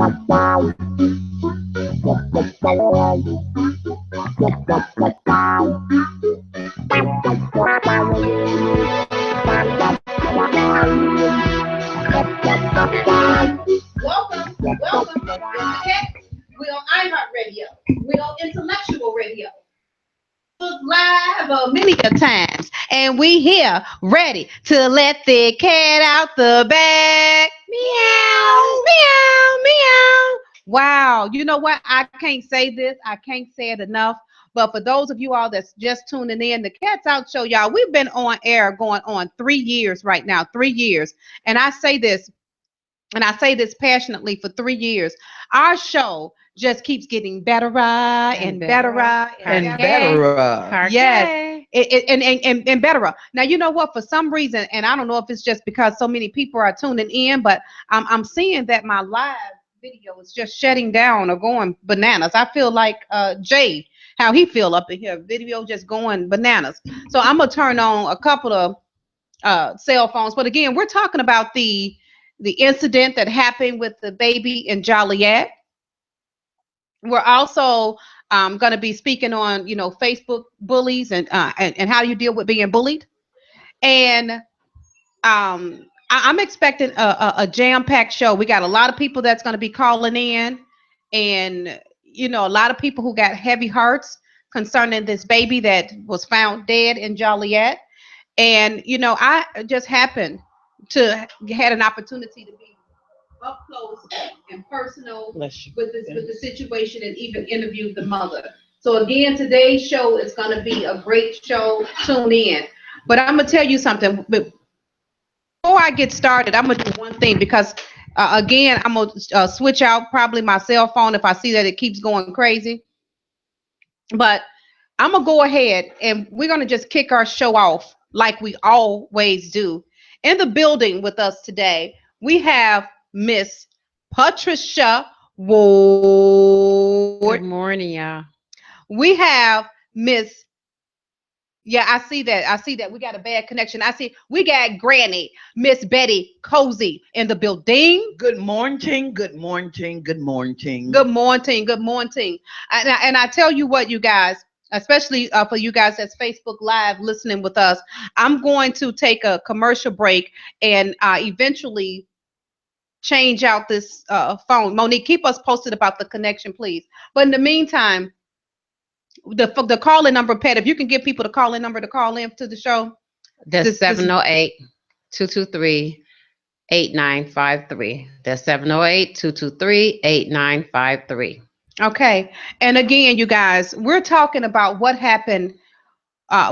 Welcome. We're on iHeartRadio. We're on Intellectual Radio. Live many a times, and we here ready to let the cat out the bag. Meow, meow, meow. Wow, you know what? I can't say this. I can't say it enough. But for those of you all that's just tuning in, the Cats Out Show, y'all, we've been on air going on 3 years right now, 3 years. And I say this passionately for 3 years. Our show just keeps getting better and better and better. Yes, and better. Now you know what? For some reason, and I don't know if it's just because so many people are tuning in, but I'm seeing that my live video is just shutting down or going bananas. I feel like Jay, how he feel up in here, video just going bananas. So I'm gonna turn on a couple of cell phones. But again, we're talking about the incident that happened with the baby in Joliet. We're also going to be speaking on, Facebook bullies and how you deal with being bullied. And I'm expecting a jam-packed show. We got a lot of people that's going to be calling in, and a lot of people who got heavy hearts concerning this baby that was found dead in Joliet. And I just happened to had an opportunity to be up close and personal with the situation, and even interview the mother. So again, today's show is going to be a great show. Tune in. But I'm gonna tell you something. Before I get started, I'm gonna do one thing, because again, I'm gonna switch out probably my cell phone if I see that it keeps going crazy. But I'm gonna go ahead and we're gonna just kick our show off like we always do. In the building with us today, we have Miss Patricia Ward. Good morning, y'all. We have Miss. Yeah, I see that. We got a bad connection. I see we got Granny, Miss Betty Cozy in the building. Good morning, good morning, good morning. Good morning, good morning. And I tell you what, you guys, especially for you guys that's Facebook Live listening with us, I'm going to take a commercial break and eventually change out this phone. Monique, keep us posted about the connection, please. But in the meantime, the call-in number, Pat, if you can give people the call-in number to call in to the show. That's 708-223-8953. That's 708-223-8953. Okay. And again, you guys, we're talking about what happened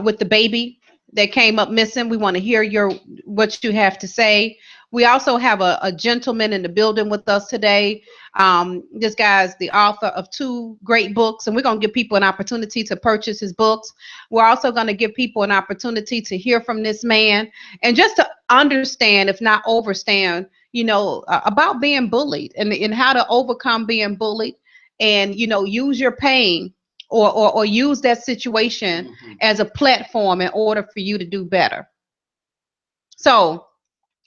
with the baby that came up missing. We want to hear what you have to say. We also have a gentleman in the building with us today. This guy's the author of 2 great books, and we're going to give people an opportunity to purchase his books. We're also going to give people an opportunity to hear from this man and just to understand, if not overstand, about being bullied and how to overcome being bullied, and, use your pain or use that situation as a platform in order for you to do better. So,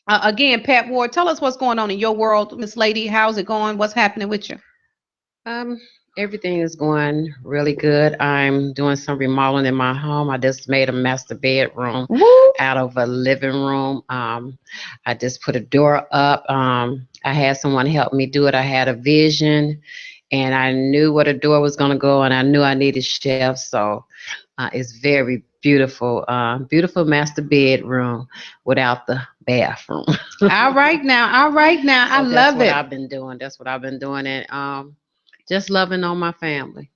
again, Pat Ward, tell us what's going on in your world, Miss Lady. How's it going? What's happening with you? Everything is going really good. I'm doing some remodeling in my home. I just made a master bedroom out of a living room. I just put a door up. I had someone help me do it. I had a vision, and I knew where the door was going to go, and I knew I needed shelves. So it's very beautiful, beautiful master bedroom without the bathroom. All right now. I love it. That's what I've been doing. And just loving on my family.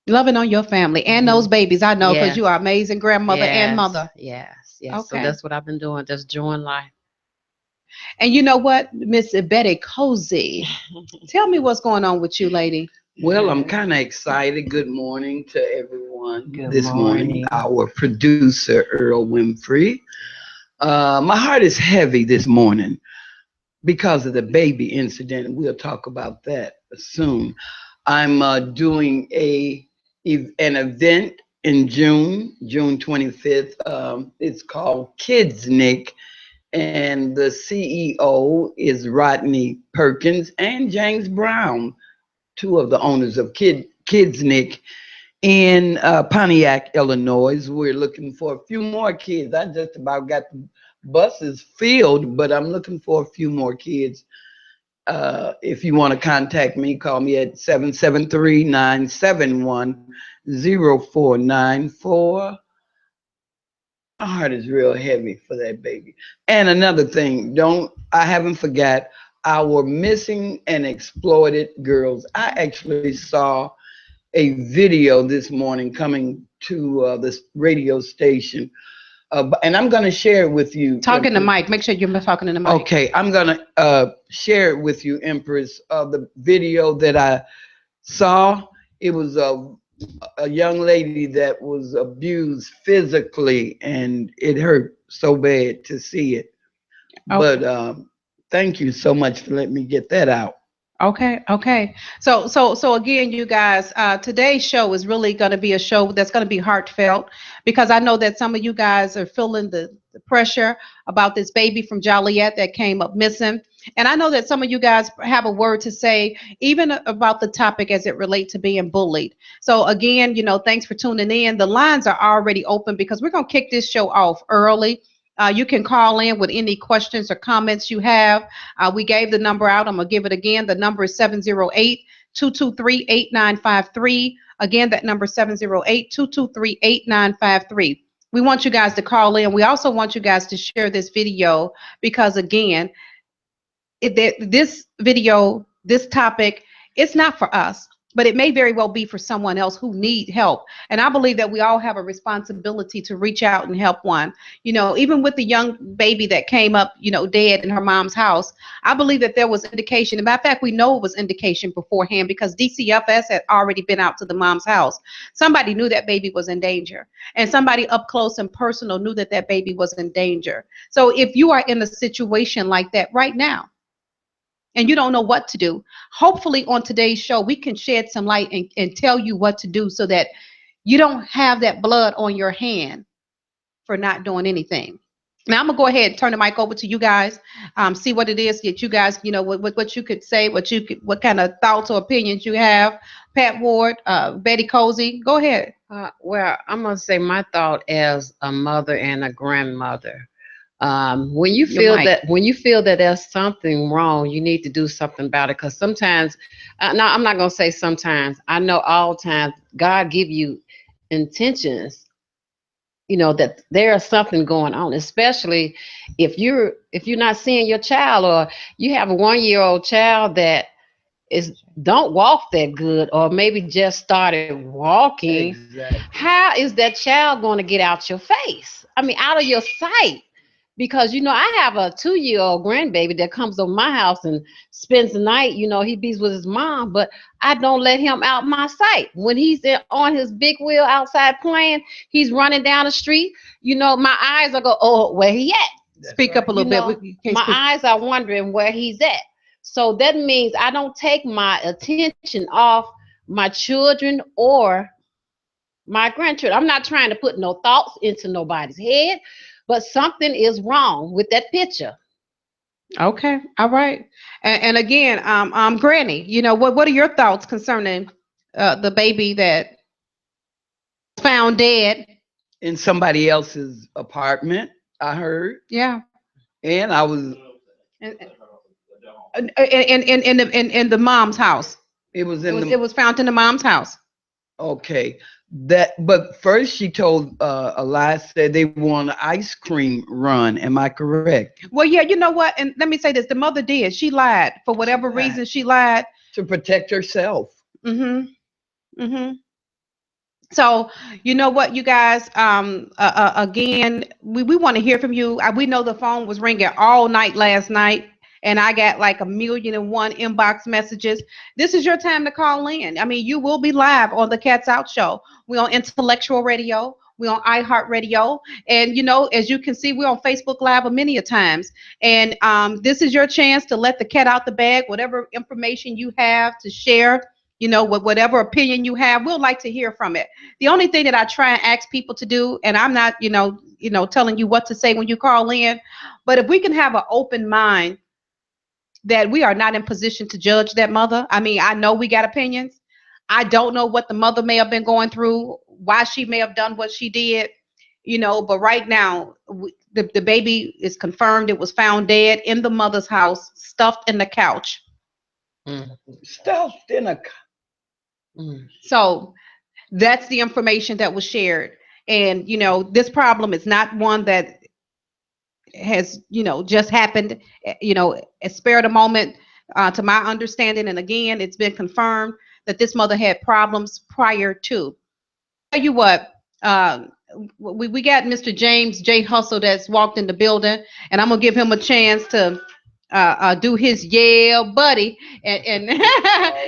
Loving on your family and those babies. I know, because you are amazing grandmother and mother. Yes. Okay. So that's what I've been doing, just enjoying life. And you know what, Miss Betty Cozy, tell me what's going on with you, lady. Well, I'm kind of excited. Good morning to everyone. This morning, our producer, Earl Winfrey. My heart is heavy this morning because of the baby incident. We'll talk about that soon. I'm doing an event in June 25th. It's called Kids Nick, and the CEO is Rodney Perkins and James Brown, two of the owners of Kidsnick in Pontiac, Illinois. We're looking for a few more kids. I just about got the buses filled, but I'm looking for a few more kids. If you want to contact me, call me at 773-971-0494. My heart is real heavy for that baby. And another thing, I haven't forgot our missing and exploited girls. I actually saw a video this morning coming to this radio station. And I'm going to share it with you. Talking to Mike. Make sure you're talking to the mic. Okay, I'm going to share it with you, Empress, the video that I saw. It was a young lady that was abused physically, and it hurt so bad to see it. Okay. But thank you so much for letting me get that out. Okay. So again, you guys, today's show is really going to be a show that's going to be heartfelt, because I know that some of you guys are feeling the pressure about this baby from Joliet that came up missing. And I know that some of you guys have a word to say, even about the topic as it relates to being bullied. So again, thanks for tuning in. The lines are already open because we're going to kick this show off early. You can call in with any questions or comments you have. We gave the number out. I'm going to give it again. The number is 708-223-8953. Again, that number is 708-223-8953. We want you guys to call in. We also want you guys to share this video because, again, this video, this topic, it's not for us, but it may very well be for someone else who need help. And I believe that we all have a responsibility to reach out and help one. Even with the young baby that came up, dead in her mom's house, I believe that there was indication. As a matter of fact, we know it was indication beforehand because DCFS had already been out to the mom's house. Somebody knew that baby was in danger, and somebody up close and personal knew that that baby was in danger. So if you are in a situation like that right now, and you don't know what to do, hopefully on today's show, we can shed some light and tell you what to do so that you don't have that blood on your hand for not doing anything. Now, I'm going to go ahead and turn the mic over to you guys, see what it is that you guys, what you could say, what kind of thoughts or opinions you have. Pat Ward, Betty Cozy, go ahead. Well, I'm going to say my thought as a mother and a grandmother. When you feel that there's something wrong, you need to do something about it. Because sometimes, no, I'm not gonna say sometimes. I know all times God give you intentions. That there is something going on, especially if you're not seeing your child, or you have a 1-year-old child that don't walk that good, or maybe just started walking. Exactly. How is that child going to get out your face? I mean, out of your sight. Because, I have a 2-year-old grandbaby that comes over my house and spends the night. He be with his mom, but I don't let him out my sight. When he's on his big wheel outside playing, he's running down the street. My eyes are go, oh, where he at? That's Speak right. up a little bit. My eyes are wondering where he's at. So that means I don't take my attention off my children or my grandchildren. I'm not trying to put no thoughts into nobody's head. But something is wrong with that picture. Okay, all right. And again, Granny, what are your thoughts concerning the baby that was found dead in somebody else's apartment? I heard. Yeah. And I was in the mom's house. It was found in the mom's house. Okay. But first she told Elias said they won an ice cream run. Am I correct? Well, yeah, you know what? And let me say this: the mother did. She lied for whatever reason. She lied to protect herself. So you know what, you guys? Again, we want to hear from you. We know the phone was ringing all night last night. And I got like 1,000,001 inbox messages. This is your time to call in. I mean, you will be live on the Cats Out Show. We're on Intellectual Radio. We're on iHeartRadio. And, as you can see, we're on Facebook Live many a times. And this is your chance to let the cat out the bag. Whatever information you have to share You know, whatever opinion you have, we'll like to hear from it. The only thing that I try and ask people to do, and I'm not, telling you what to say when you call in, but if we can have an open mind that we are not in position to judge that mother. I mean, I know we got opinions. I don't know what the mother may have been going through, why she may have done what she did, but right now, the baby is confirmed. It was found dead in the mother's house, stuffed in the couch. Stuffed in a. So that's the information that was shared. And, this problem is not one that has, just happened, a spare the moment, to my understanding. And again, it's been confirmed that this mother had problems prior to. Tell you what, we got Mr. James J. Hustle that's walked in the building, and I'm gonna give him a chance to do his buddy and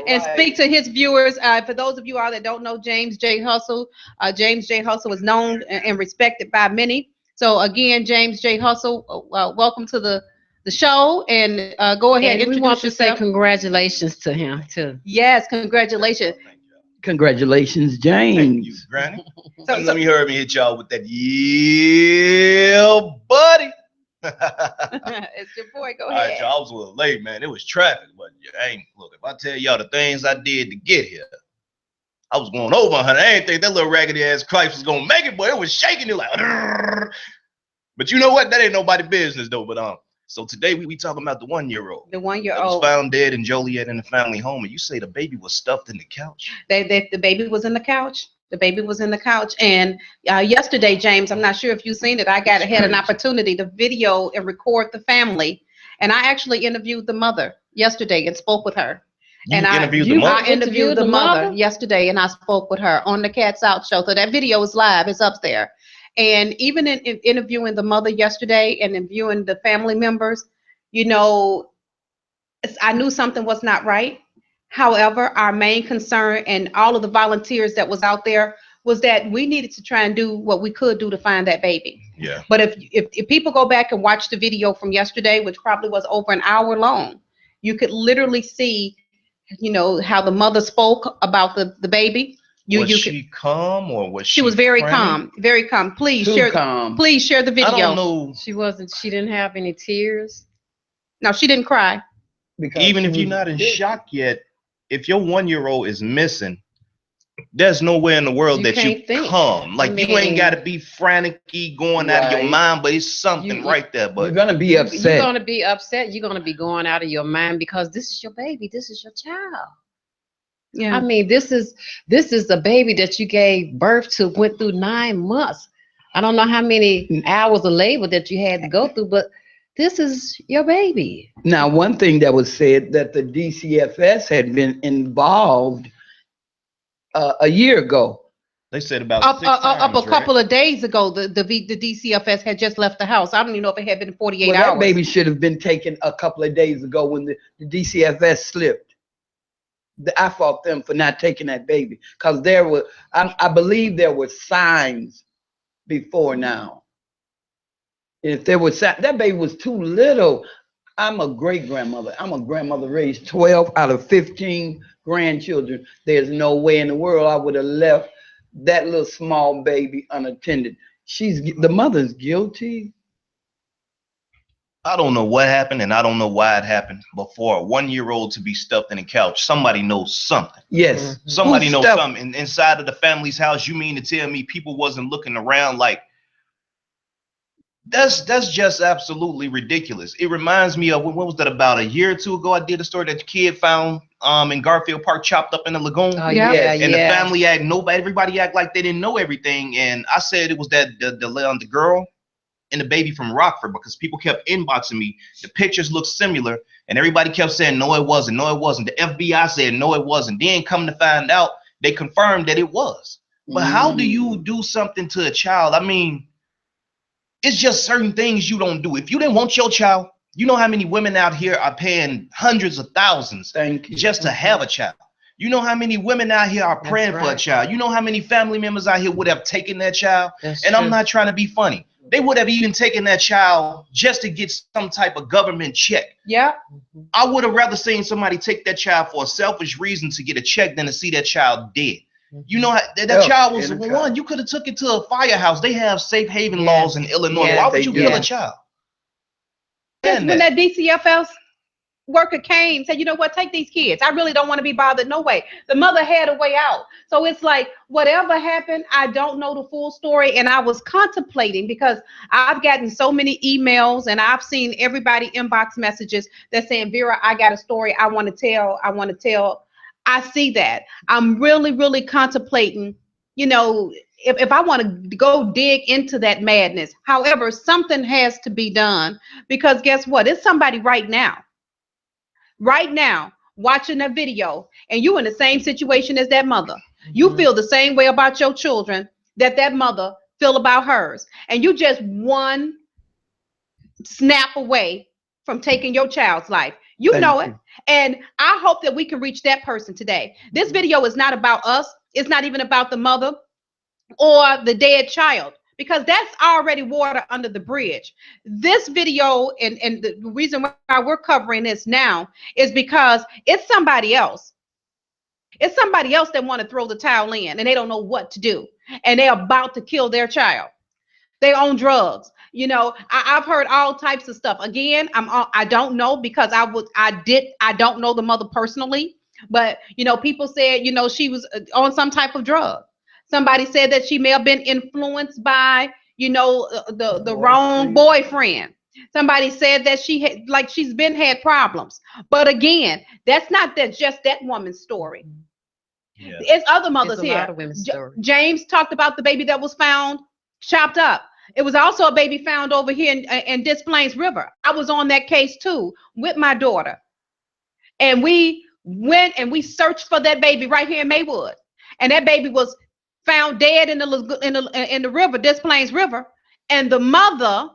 and speak to his viewers. For those of you all that don't know James J. Hustle, James J. Hustle is known and respected by many. So again, James J. Hustle, welcome to the show, and go ahead. And we want to say yourself. Congratulations to him too. Yes, congratulations. Congratulations, James. Thank you, Granny. Let me hurry and hit y'all with that, buddy. It's your boy. Go All ahead. right, y'all. I was a little late, man. It was traffic, but look, if I tell y'all the things I did to get here, I was going over 100. I didn't think that little raggedy ass Christ was gonna make it, but it was shaking it like. But you know what? That ain't nobody business though. But so today we talking about the 1-year-old. The 1-year-old was found dead in Joliet in the family home, and you say the baby was stuffed in the couch. The baby was in the couch. The baby was in the couch. And yesterday, James, I'm not sure if you've seen it. I had an opportunity to video and record the family, and I actually interviewed the mother yesterday and spoke with her. I interviewed the mother yesterday, and I spoke with her on the Cats Out show. So that video is live. It's up there. And even in interviewing the mother yesterday and in viewing the family members, I knew something was not right. However, our main concern and all of the volunteers that was out there was that we needed to try and do what we could do to find that baby. Yeah. But if people go back and watch the video from yesterday, which probably was over an hour long, you could literally see, how the mother spoke about the baby. Was she calm or was she? She was very crying? calm, very calm. Please share the video. I don't know. She didn't have any tears. No, she didn't cry. Because even if you're not in shock yet, if your 1-year-old is missing, there's nowhere in the world that you calm. Like, you ain't got to be frantic-y going out of your mind, but it's something right there. But you're going to be upset. You're going to be upset. You're going to be going out of your mind because this is your baby. This is your child. Yeah. I mean, this is the baby that you gave birth to, went through 9 months. I don't know how many hours of labor that you had to go through, but this is your baby. Now, one thing that was said that the DCFS had been involved a year ago. They said about up a couple of days ago. The DCFS had just left the house. I don't even know if it had been 48 hours. That baby should have been taken a couple of days ago when the DCFS slipped. I fought them for not taking that baby because I believe there were signs before now. If there was, that baby was too little. I'm a great grandmother. I'm a grandmother, raised 12 out of 15 grandchildren. There's no way in the world I would have left that little small baby unattended. The mother's guilty. I don't know what happened, and I don't know why it happened. But for a 1-year-old to be stuffed in a couch, somebody knows something. Yes. Somebody knows something. And inside of the family's house, you mean to tell me people wasn't looking around like, that's just absolutely ridiculous. It reminds me of, what was that, about a year or two ago? I did a story that the kid found in Garfield Park chopped up in the lagoon. Oh, yeah. And the family everybody act like they didn't know everything. And I said it was the girl and the baby from Rockford, because people kept inboxing me. The pictures looked similar, and everybody kept saying, no, it wasn't. No, it wasn't. The FBI said, no, it wasn't. Then come to find out, they confirmed that it was. But how do you do something to a child? I mean, it's just certain things you don't do. If you didn't want your child, you know how many women out here are paying hundreds of thousands just to have a child. You know how many women out here are praying for a child. You know how many family members out here would have taken that child. And I'm not trying to be funny. They would have even taken that child just to get some type of government check. Yeah. I would have rather seen somebody take that child for a selfish reason to get a check than to see that child dead. You know, that child was one. You could have took it to a firehouse. They have safe haven laws in Illinois. Why would you kill a child? When that DCFS worker came, said, you know what, take these kids. I really don't want to be bothered. No way. The mother had a way out. So it's like, whatever happened, I don't know the full story. And I was contemplating, because I've gotten so many emails and I've seen everybody inbox messages that saying, Vera, I got a story I want to tell. I see that. I'm really, really contemplating, you know, if I want to go dig into that madness. However, something has to be done, because guess what? It's somebody right now watching a video, and you in the same situation as that mother. You feel the same way about your children that mother feel about hers, and you just one snap away from taking your child's life. You know it. And I hope that we can reach that person today. This video is not about us. It's not even about the mother or the dead child, because that's already water under the bridge. This video, and the reason why we're covering this now is because it's somebody else. It's somebody else that want to throw the towel in, and they don't know what to do, and they're about to kill their child. They own drugs. You know, I've heard all types of stuff. Again, I don't know, because I don't know the mother personally, but you know, people said, you know, she was on some type of drug. Somebody said that she may have been influenced by, you know, the wrong boyfriend. Somebody said that she's had problems. But again, that's not just that woman's story. Yeah. It's other mothers here. A lot of women's stories. James talked about the baby that was found chopped up. It was also a baby found over here in Des Plaines River. I was on that case too with my daughter. And we went and we searched for that baby right here in Maywood. And that baby was found dead in the river, Des Plaines River. And the mother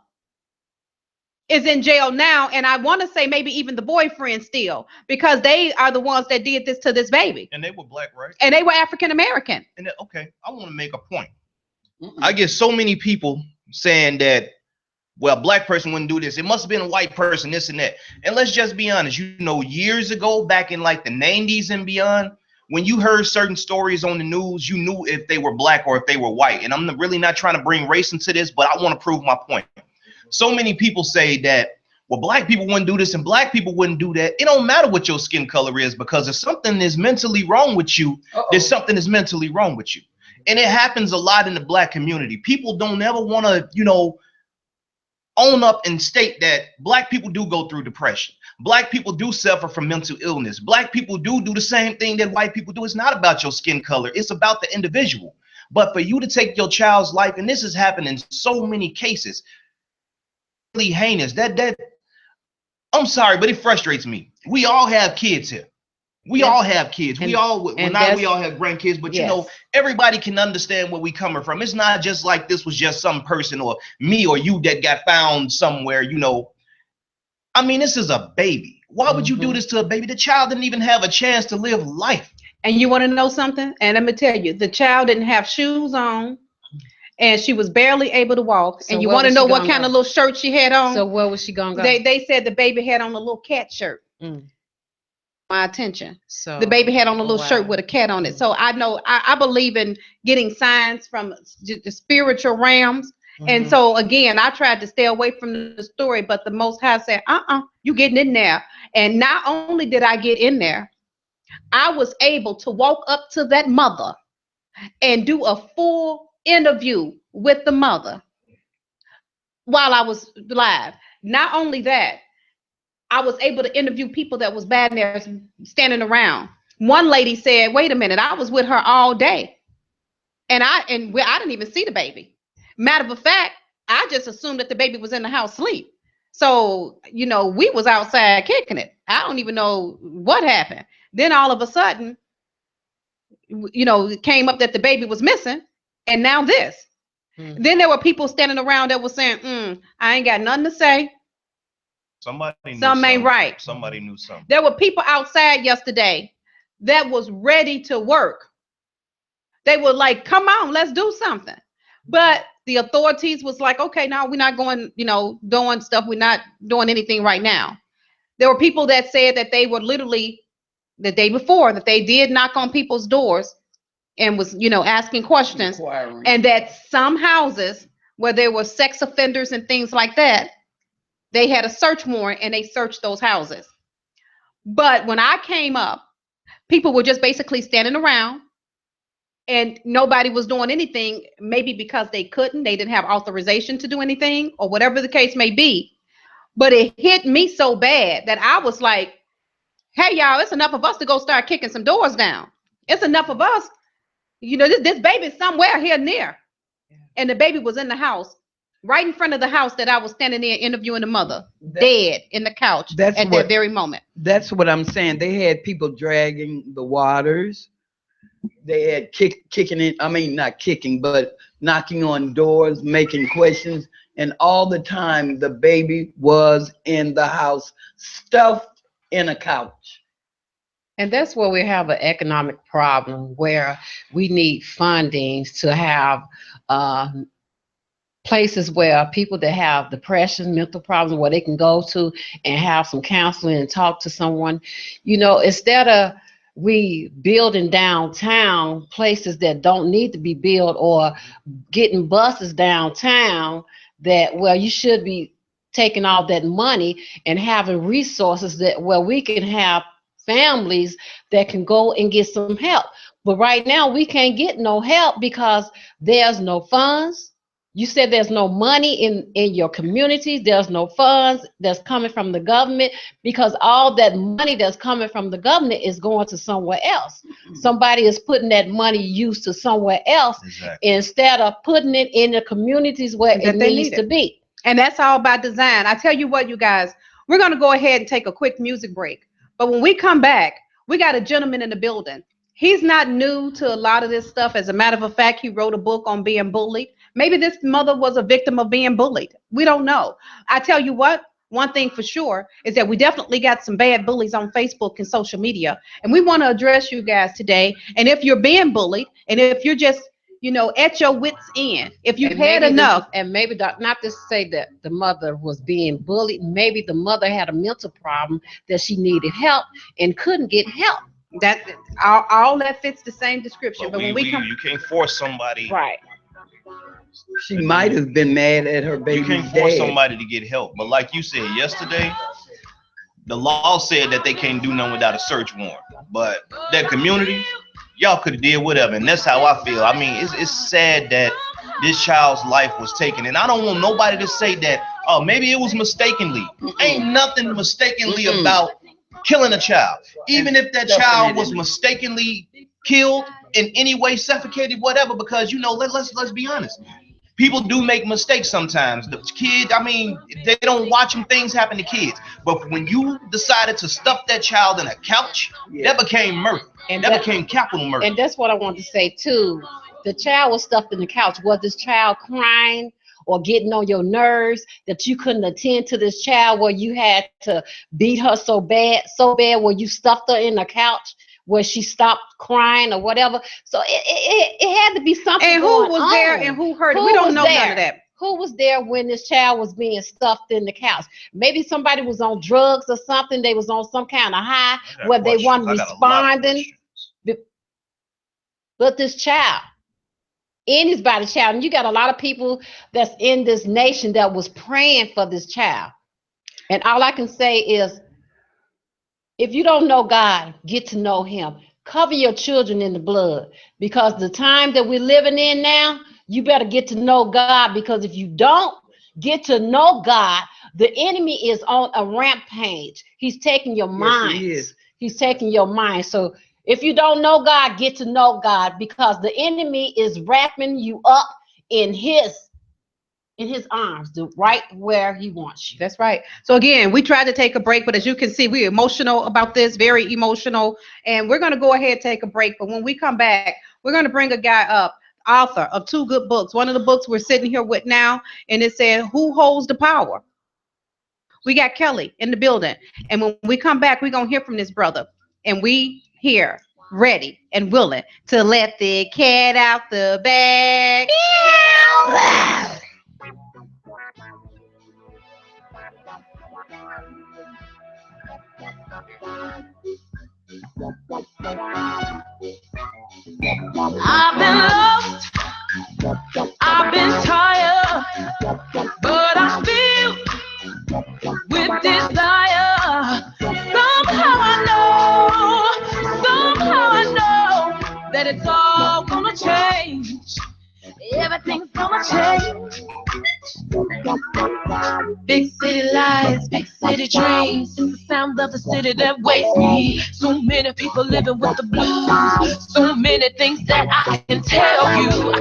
is in jail now. And I want to say maybe even the boyfriend still, because they are the ones that did this to this baby. And they were black, right? And they were African American. And okay, I want to make a point. I get so many people saying that, well, a black person wouldn't do this. It must have been a white person, this and that. And let's just be honest, you know, years ago, back in like the 90s and beyond, when you heard certain stories on the news, you knew if they were black or if they were white. And I'm really not trying to bring race into this, but I want to prove my point. So many people say that, well, black people wouldn't do this and black people wouldn't do that. It don't matter what your skin color is, because if something is mentally wrong with you, there's something that's mentally wrong with you. And it happens a lot in the black community. People don't ever want to, you know, own up and state that black people do go through depression. Black people do suffer from mental illness. Black people do the same thing that white people do. It's not about your skin color. It's about the individual. But for you to take your child's life, and this has happened in so many cases, really heinous. That I'm sorry, but it frustrates me. We all have kids here. We all have kids. We all have grandkids, but you know, everybody can understand where we coming from. It's not just like this was just some person or me or you that got found somewhere, you know. I mean, this is a baby. Why would you do this to a baby? The child didn't even have a chance to live life. And you want to know something? And let me tell you, the child didn't have shoes on, and she was barely able to walk. So and you want to know what kind of little shirt she had on? So where was she gonna go? They said the baby had on a little cat shirt. My attention. So the baby had on a little shirt with a cat on it. So I know I believe in getting signs from the spiritual realms. And so again, I tried to stay away from the story, but the Most High said, you getting in there. And not only did I get in there, I was able to walk up to that mother and do a full interview with the mother while I was live. Not only that, I was able to interview people that was bad there standing around. One lady said, wait a minute, I was with her all day. And I didn't even see the baby. Matter of fact, I just assumed that the baby was in the house asleep. So, you know, we was outside kicking it. I don't even know what happened. Then all of a sudden, you know, it came up that the baby was missing. And now this. Then there were people standing around that was saying, I ain't got nothing to say. Something ain't right. Somebody knew something. There were people outside yesterday that was ready to work. They were like, come on, let's do something. But the authorities was like, okay, now we're not going, doing stuff. We're not doing anything right now. There were people that said that they were literally the day before that they did knock on people's doors and was, asking questions, and that some houses where there were sex offenders and things like that, they had a search warrant and they searched those houses. But when I came up, people were just basically standing around and nobody was doing anything, maybe because they didn't have authorization to do anything or whatever the case may be. But it hit me so bad that I was like, hey, y'all, it's enough of us to go start kicking some doors down. It's enough of us. This baby's somewhere here near. And the baby was in the house, right in front of the house that I was standing there interviewing the mother, dead in the couch at that very moment. That's what I'm saying. They had people dragging the waters. They had kicking it. I mean, not kicking, but knocking on doors, making questions. And all the time, the baby was in the house, stuffed in a couch. And that's where we have an economic problem, where we need funding to have places where people that have depression, mental problems, where they can go to and have some counseling and talk to someone. Instead of we building downtown places that don't need to be built, or getting buses downtown that, well, you should be taking all that money and having resources that where we can have families that can go and get some help. But right now we can't get no help because there's no funds. You said there's no money in your communities. There's no funds that's coming from the government, because all that money that's coming from the government is going to somewhere else. Somebody is putting that money used to somewhere else, instead of putting it in the communities where it needs to be. And that's all by design. I tell you what, you guys, we're going to go ahead and take a quick music break. But when we come back, we got a gentleman in the building. He's not new to a lot of this stuff. As a matter of fact, he wrote a book on being bullied. Maybe this mother was a victim of being bullied. We don't know. I tell you what, one thing for sure is that we definitely got some bad bullies on Facebook and social media. And we want to address you guys today. And if you're being bullied, and if you're just, at your wits' end, if you've had enough. And maybe not to say that the mother was being bullied. Maybe the mother had a mental problem that she needed help and couldn't get help. That all that fits the same description. But when you can't force somebody. Right. She might have been mad at her baby's dad. You can't force somebody to get help. But like you said yesterday, the law said that they can't do nothing without a search warrant. But that community, y'all could have did whatever. And that's how I feel. I mean, it's sad that this child's life was taken. And I don't want nobody to say that, oh, maybe it was mistakenly. Ain't nothing mistakenly about killing a child. Even if that child was mistakenly killed, in any way, suffocated, whatever, because let's be honest. People do make mistakes sometimes. The kids, I mean, they don't watch them, things happen to kids. But when you decided to stuff that child in a couch, that became murder. And that became capital murder. And that's what I want to say too. The child was stuffed in the couch. Was this child crying or getting on your nerves that you couldn't attend to this child, where you had to beat her so bad where you stuffed her in the couch, where she stopped crying or whatever? So it had to be something. And who was there and who heard it? We don't know none of that. Who was there when this child was being stuffed in the couch? Maybe somebody was on drugs or something. They was on some kind of high where they weren't responding. But this child, anybody's child, and you got a lot of people that's in this nation that was praying for this child. And all I can say is, if you don't know God, get to know him. Cover your children in the blood, because the time that we're living in now, you better get to know God, because if you don't get to know God, the enemy is on a rampage. He's taking your mind. He's taking your mind. So if you don't know God, get to know God, because the enemy is wrapping you up in his arms, right where he wants you. That's right. So again, we tried to take a break, but as you can see, we're emotional about this, very emotional. And we're going to go ahead and take a break. But when we come back, we're going to bring a guy up, author of 2 good books. One of the books we're sitting here with now, and it said, Who Holds the Power? We got Kelly in the building. And when we come back, we're going to hear from this brother. And we here ready and willing to let the cat out the bag. I've been lost, I've been tired, but I feel with desire. Somehow I know that it's all gonna change. Everything's gonna change. Big city lights, big city dreams. It's the sound of the city that wakes me. So many people living with the blues. So many things that I can tell you. I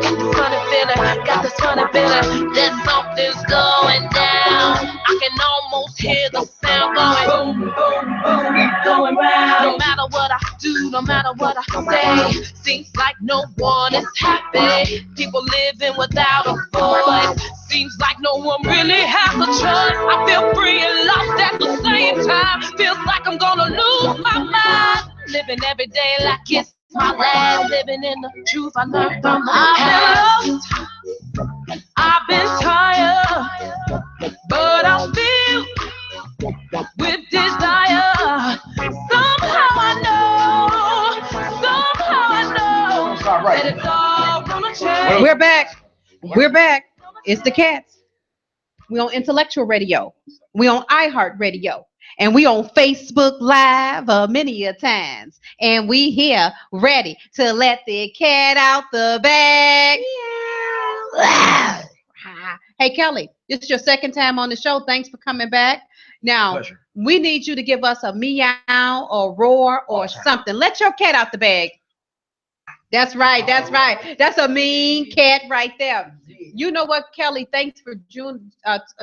got this funny feeling, that something's going down. I can almost hear the sound going boom, boom, boom, going round. No matter what I do, no matter what I say, seems like no one is happy. People living without a voice. Seems like no one really has a choice. I feel free and lost at the same time. Feels like I'm gonna lose my mind. Living every day like it's my last. Living in the truth I learned from the past. I've been tired, but I feel with desire. Somehow I know that it's all gonna change. We're back. We're back. It's the cats. We on Intellectual Radio. We on iHeartRadio. And we on Facebook Live many a times. And we here ready to let the cat out the bag. Hey, Kelly, this is your second time on the show. Thanks for coming back. Now, Pleasure. we need you to give us a meow or roar or something. Let your cat out the bag. That's right. That's right. That's a mean cat right there. You know what, Kelly? Thanks for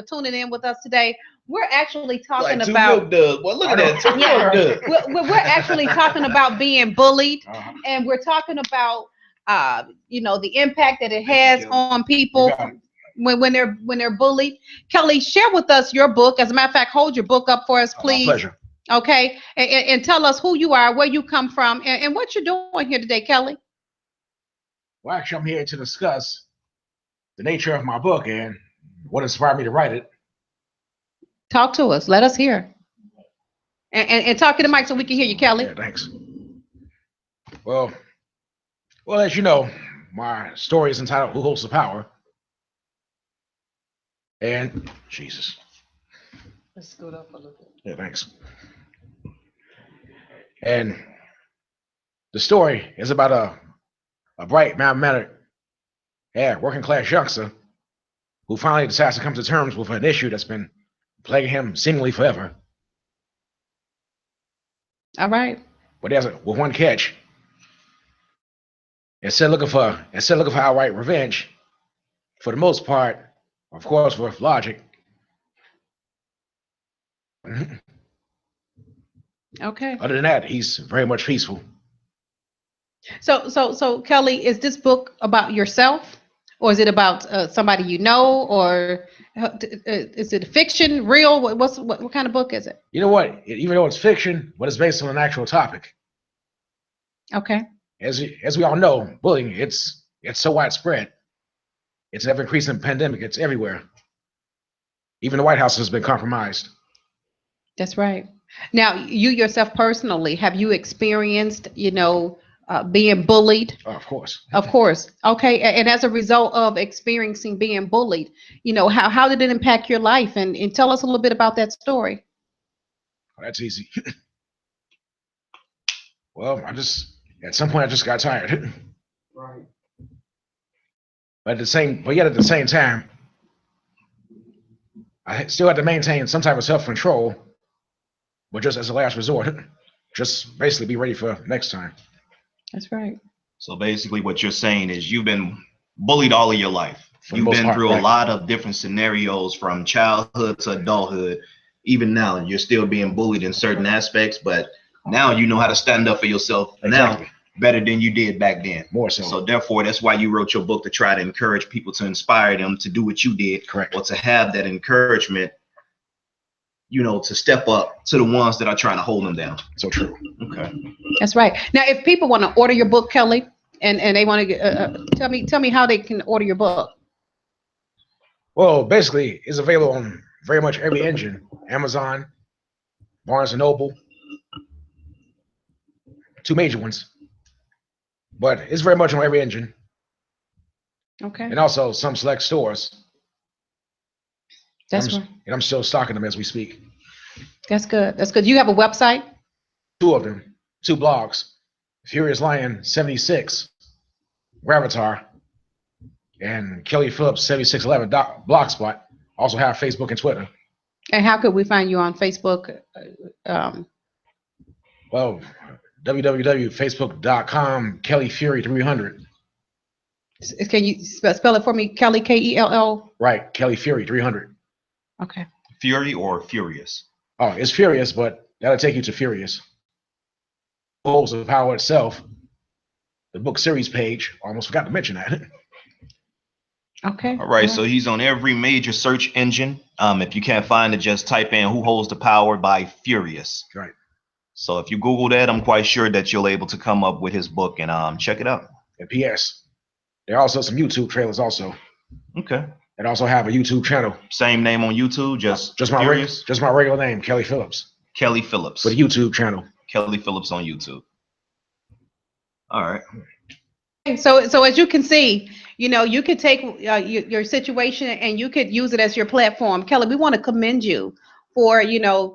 tuning in with us today. We're actually talking about. Well, look at that. We're actually talking about being bullied, and we're talking about the impact that it has on people when they're bullied. Kelly, share with us your book. As a matter of fact, hold your book up for us, please. My pleasure. Okay, and tell us who you are, where you come from, and what you're doing here today, Kelly. Well, actually, I'm here to discuss the nature of my book and what inspired me to write it. Talk to us. Let us hear. And talk to the mic so we can hear you, Kelly. Yeah, thanks. Well, as you know, my story is entitled "Who Holds the Power?" And Jesus. Let's scoot up a little bit. Yeah, thanks. And the story is about a bright, mathematic, working class youngster who finally decides to come to terms with an issue that's been plaguing him seemingly forever. All right. But with one catch. Instead of looking for outright revenge, for the most part, of course, with logic. Okay. Other than that, he's very much peaceful. So Kelly, is this book about yourself, or is it about somebody you know, or is it fiction, real? What kind of book is it? You know what? Even though it's fiction, but it's based on an actual topic. Okay. As we all know, bullying it's so widespread. It's an ever-increasing pandemic. It's everywhere. Even the White House has been compromised. That's right. Now, you yourself personally, have you experienced, being bullied? Oh, of course. Of course. Okay. And as a result of experiencing being bullied, how did it impact your life? And tell us a little bit about that story. Oh, that's easy. Well, at some point I just got tired. Right. But yet at the same time, I still had to maintain some type of self-control, but just as a last resort, just basically be ready for next time. That's right. So basically what you're saying is you've been bullied all of your life. You've been through a lot of different scenarios from childhood to adulthood. Even now, you're still being bullied in certain aspects, but now you know how to stand up for yourself now better than you did back then. More so. So therefore, that's why you wrote your book, to try to encourage people, to inspire them to do what you did. Correct. Or to have that encouragement to step up to the ones that are trying to hold them down. So true. Okay. That's right. Now, if people want to order your book, Kelly, and they want to tell me how they can order your book. Well, basically, it's available on very much every engine: Amazon, Barnes & Noble, 2 major ones. But it's very much on every engine. Okay. And also some select stores. That's right. And I'm still stocking them as we speak. That's good. That's good. You have a website? 2 of them, 2 blogs. Furious Lion 76, Gravatar, and Kelly Phillips 7611 Blogspot. Also have Facebook and Twitter. And how could we find you on Facebook? Well, www.facebook.com Kelly Fury 300. Can you spell it for me? Kelly, Kell? Right, Kelly Fury 300. Okay. Fury or Furious? Oh, it's Furious, but that'll take you to Furious. Holds the Power itself. The book series page. Almost forgot to mention that. Okay. All right. So he's on every major search engine. If you can't find it, just type in "Who Holds the Power" by Furious. Right. So if you Google that, I'm quite sure that you'll able to come up with his book and check it out. And P.S. There are also some YouTube trailers also. Okay. And also have a YouTube channel. Same name on YouTube, just my Furious? just my regular name, Kelly Phillips. Kelly Phillips. For the YouTube channel. Kelly Phillips on YouTube. All right. So as you can see, you could take your situation and you could use it as your platform. Kelly, we want to commend you for,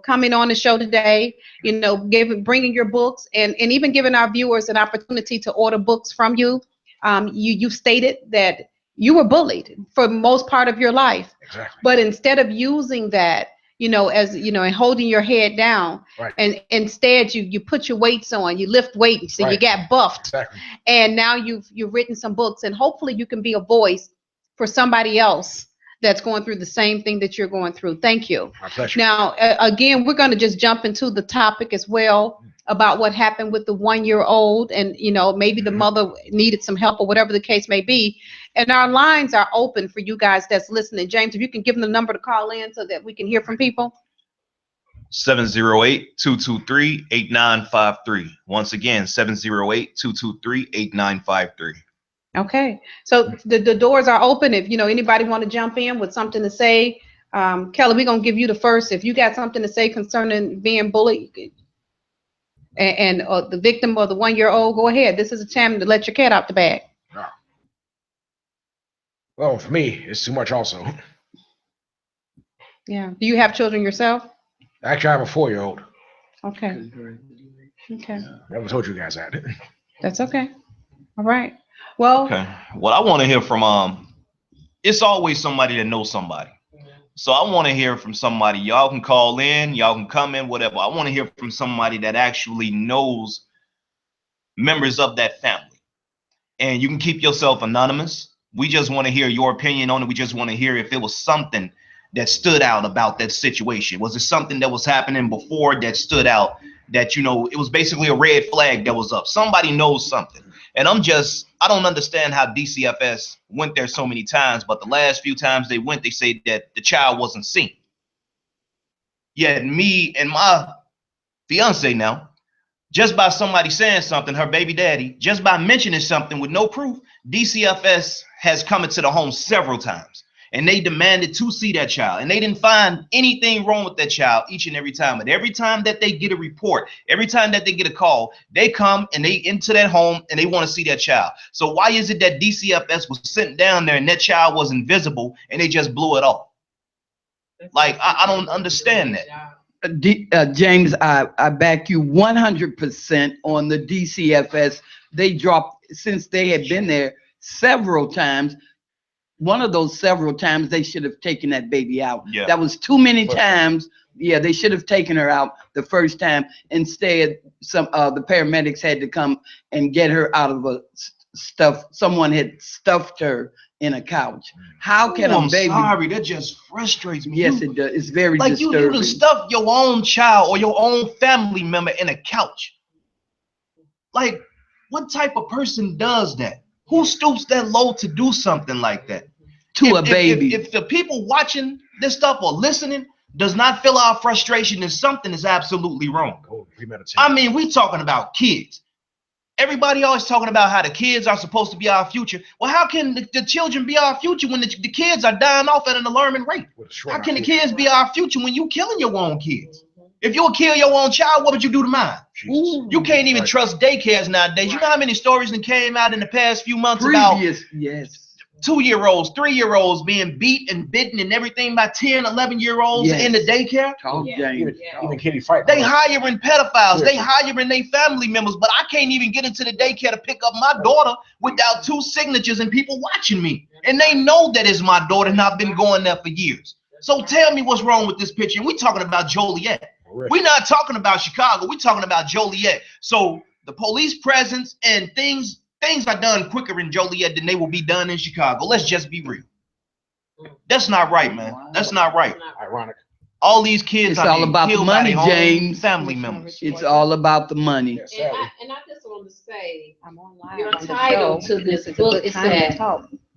coming on the show today, bringing your books and even giving our viewers an opportunity to order books from you. You stated that you were bullied for most part of your life. Exactly. But instead of using that, and holding your head down, right. And instead you put your weights on, you lift weights, and right. you got buffed. Exactly. And now you've written some books, and hopefully you can be a voice for somebody else that's going through the same thing that you're going through. Thank you. My pleasure. Now, again, we're going to just jump into the topic as well about what happened with the 1-year-old, and maybe the mother needed some help or whatever the case may be. And our lines are open for you guys that's listening. James, if you can give them the number to call in so that we can hear from people. 708-223-8953. Once again, 708-223-8953. Okay, so the doors are open. If anybody want to jump in with something to say, Kelly, we're gonna give you the first. If you got something to say concerning being bullied and the victim or the 1-year-old, go ahead. This is a time to let your cat out the bag. Well, for me, it's too much also. Yeah. Do you have children yourself? Actually, I have a 4-year-old. Okay. Okay. Never told you guys that. That's okay. All right. Well. Okay. Well, I want to hear from it's always somebody that knows somebody. So I want to hear from somebody. Y'all can call in, y'all can come in, whatever. I want to hear from somebody that actually knows members of that family. And you can keep yourself anonymous. We just want to hear your opinion on it. We just want to hear if it was something that stood out about that situation. Was it something that was happening before that stood out that, it was basically a red flag that was up? Somebody knows something. And I don't understand how DCFS went there so many times, but the last few times they went, they say that the child wasn't seen. Yet me and my fiance now, just by somebody saying something, her baby daddy, just by mentioning something with no proof, DCFS has come into the home several times. And they demanded to see that child. And they didn't find anything wrong with that child each and every time. But every time that they get a report, every time that they get a call, they come and they into that home and they want to see that child. So why is it that DCFS was sent down there and that child was invisible and they just blew it off? Like, I don't understand that. James, I back you 100% on the DCFS. They dropped, since they had been there several times. One of those several times they should have taken that baby out. Yeah. That was too many times. Yeah, they should have taken her out the first time. Instead, the paramedics had to come and get her out of someone had stuffed her in a couch. How can a baby? I'm sorry, that just frustrates me. Yes, it does. It's very disturbing. You to stuff your own child or your own family member in a couch. Like, what type of person does that? Who stoops that low to do something like that? To a baby. If the people watching this stuff or listening, does not feel our frustration, then something is absolutely wrong. I mean, we talking about kids. Everybody always talking about how the kids are supposed to be our future. Well, how can the children be our future when the kids are dying off at an alarming rate? How can the kids be our future when you killing your own kids? If you would kill your own child, what would you do to mine? You can't even trust daycares nowadays. You know how many stories that came out in the past few months about 2-year-olds, 3-year-olds being beat and bitten and everything by 10, 11-year-olds in the daycare? Even kitty fight. They hiring pedophiles. They hiring their family members, but I can't even get into the daycare to pick up my daughter without 2 signatures and people watching me. And they know that it's my daughter and I've been going there for years. So tell me what's wrong with this picture. And we're talking about Joliet. We're not talking about Chicago. We're talking about Joliet. So the police presence and things are done quicker in Joliet than they will be done in Chicago. Let's just be real. That's not right, man. That's not right. Ironic. All these kids It's are all about the money, James. Family members. It's all about the money. And I just want to say, I'm online. your title to this book, it said,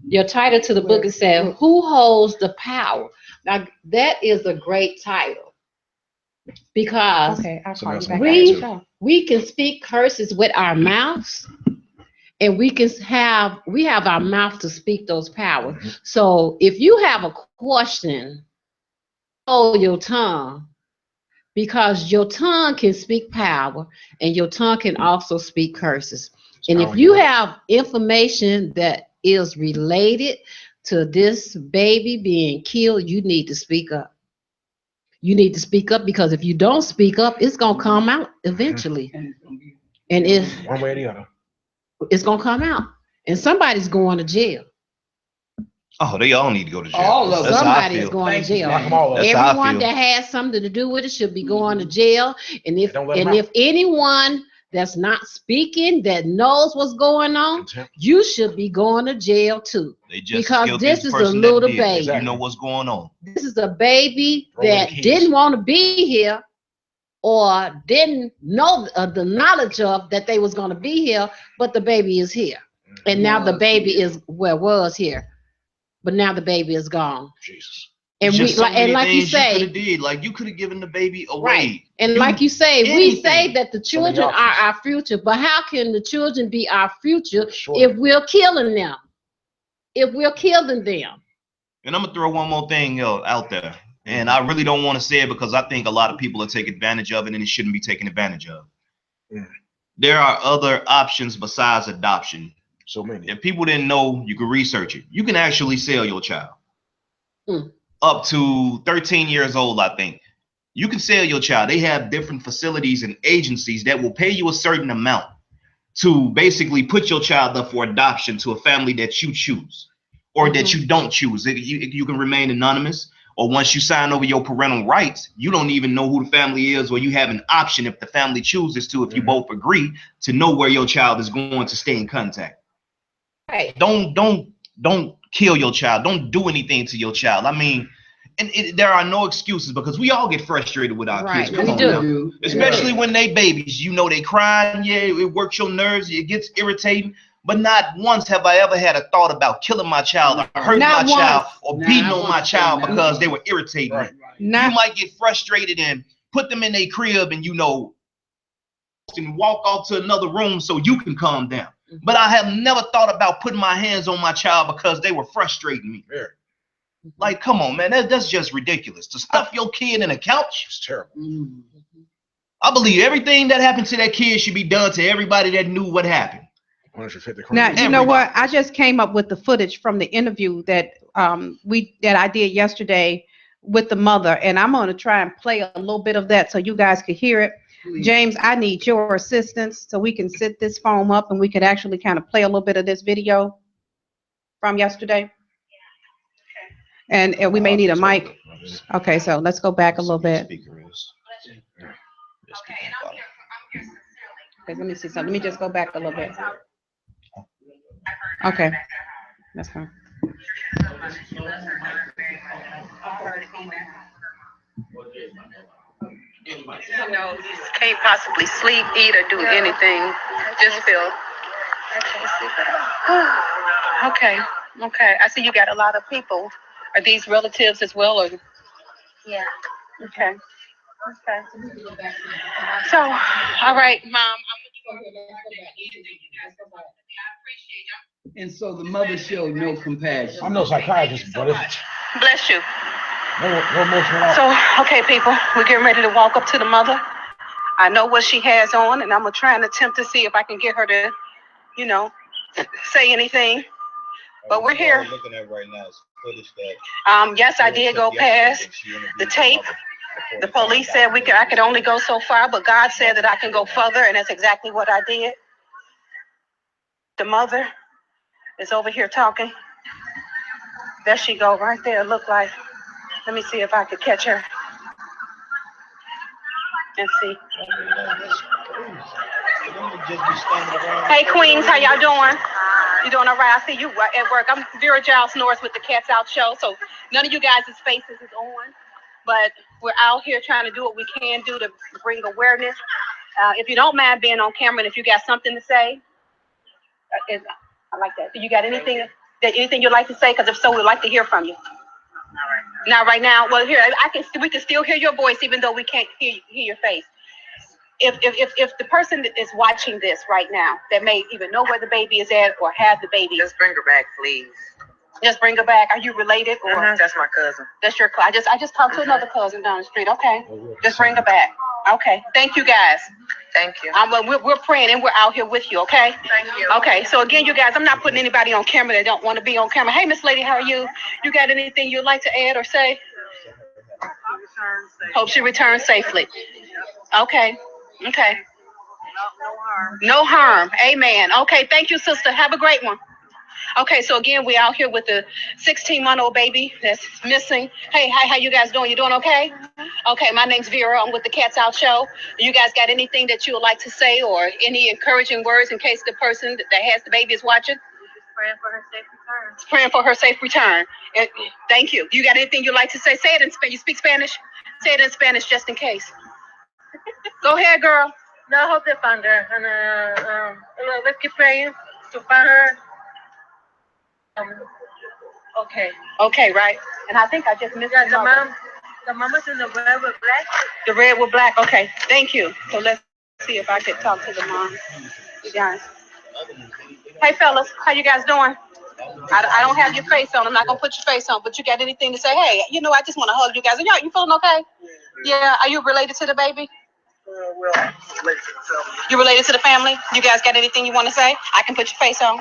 your title to the book, it said, who holds the power? Now, that is a great title. Because we can speak curses with our mouths, and we have our mouth to speak those powers. So if you have a question, hold your tongue, because your tongue can speak power and your tongue can also speak curses. And if you have information that is related to this baby being killed, you need to speak up. You need to speak up, because if you don't speak up, it's going to come out eventually. And if one way or the other, it's going to come out, and somebody's going to jail. Oh, they all need to go to jail. All of them. Somebody's going to jail. Everyone that has something to do with it should be going to jail. And if anyone that's not speaking, that knows what's going on, you should be going to jail too. Because this is a little baby. You know what's going on. This is a baby that didn't want to be here, or didn't know the knowledge of that they was going to be here, but the baby is here. And now the baby was here, but now the baby is gone. Jesus. And like you say, you could have given the baby away. Right. And like you say, we say that the children are our future, but how can the children be our future if we're killing them? If we're killing them. And I'm gonna throw one more thing out there, and I really don't want to say it because I think a lot of people are taking advantage of it, and it shouldn't be taken advantage of. There are other options besides adoption. So many. If people didn't know, you can research it. You can actually sell your child. Up to 13 years old, I think. You can sell your child. They have different facilities and agencies that will pay you a certain amount to basically put your child up for adoption to a family that you choose or that you don't choose. You can remain anonymous, or once you sign over your parental rights, you don't even know who the family is, or you have an option if the family chooses to, if you both agree, to know where your child is going to stay in contact. Right. Don't kill your child. Don't do anything to your child. I mean, there are no excuses, because we all get frustrated with our kids. We do. Especially when they babies. You know, they crying. Yeah, it works your nerves. It gets irritating. But not once have I ever had a thought about killing my child, or hurting my child, or beating on my child because they were irritating me. You might get frustrated and put them in a crib and, and walk off to another room so you can calm down. But I have never thought about putting my hands on my child because they were frustrating me. Like, come on, man, that's just ridiculous. To stuff your kid in a couch? It's terrible. I believe everything that happened to that kid should be done to everybody that knew what happened. Now, you know what? I just came up with the footage from the interview that I did yesterday with the mother, and I'm going to try and play a little bit of that so you guys can hear it. Please. James, I need your assistance so we can set this phone up and we could actually kind of play a little bit of this video from yesterday. And we may need a mic. Okay, so let's go back a little bit. Okay, let me see something. Let me just go back a little bit. Okay, that's fine. You know, you can't possibly sleep, eat, or do anything. Just feel. I can't sleep at all. Okay. I see you got a lot of people. Are these relatives as well, or? Yeah. Okay. Okay. So, all right, Mom. And so the mother showed no compassion. I'm no psychiatrist, but it's Bless you. no emotional out. So, okay, people, we're getting ready to walk up to the mother. I know what she has on, and I'm gonna try and attempt to see if I can get her to, say anything. But we're here. What we're looking at right now is footage that. Yes, I did go past the tape. The police said I could only go so far, but God said that I can go further, and that's exactly what I did. The mother is over here talking. There she go, right there. Look like. Let me see if I could catch her. Let's see. Hey, Queens, how y'all doing? You doing all right? I see you at work. I'm Vera Giles Norris with the Cats Out Show, so none of you guys' faces is on, but we're out here trying to do what we can do to bring awareness. If you don't mind being on camera, and if you got something to say, I like that. Do you got anything you'd like to say? Because if so, we'd like to hear from you. Not right now. Well, here we can still hear your voice, even though we can't hear your face. If the person that is watching this right now that may even know where the baby is at or have the baby, just bring her back, please. Just bring her back. Are you related? Or That's my cousin. That's your cousin. I just talked to another cousin down the street. Okay, just bring her back. Okay, thank you guys. Thank you. We're praying and we're out here with you. Okay. Thank you. Okay. So again, you guys, I'm not putting anybody on camera that don't want to be on camera. Hey, Miss Lady, how are you? You got anything you'd like to add or say? Hope she returns safely. Okay. Okay. No harm. No harm. Amen. Okay. Thank you, sister. Have a great one. Okay, so again, we're out here with the 16-month-old baby that's missing. Hey, hi, how you guys doing? You doing okay? Okay, my name's Vera. I'm with the Cats Out Show. You guys got anything that you would like to say or any encouraging words in case the person that has the baby is watching? Praying for her safe return. Praying for her safe return. Thank you. You got anything you'd like to say? Say it in Spanish. You speak Spanish? Say it in Spanish just in case. Go ahead, girl. No, I hope they find her. And let's keep praying to find her. Okay. Okay, right. And I think I just missed the mom. The mama's in the red with black. The red with black. Okay. Thank you. So let's see if I could talk to the mom. You guys. Hey, fellas. How you guys doing? I don't have your face on. I'm not going to put your face on. But you got anything to say? Hey, I just want to hug you guys. And you feeling okay? Yeah. Are you related to the baby? Well, related to the family. You related to the family? You guys got anything you want to say? I can put your face on.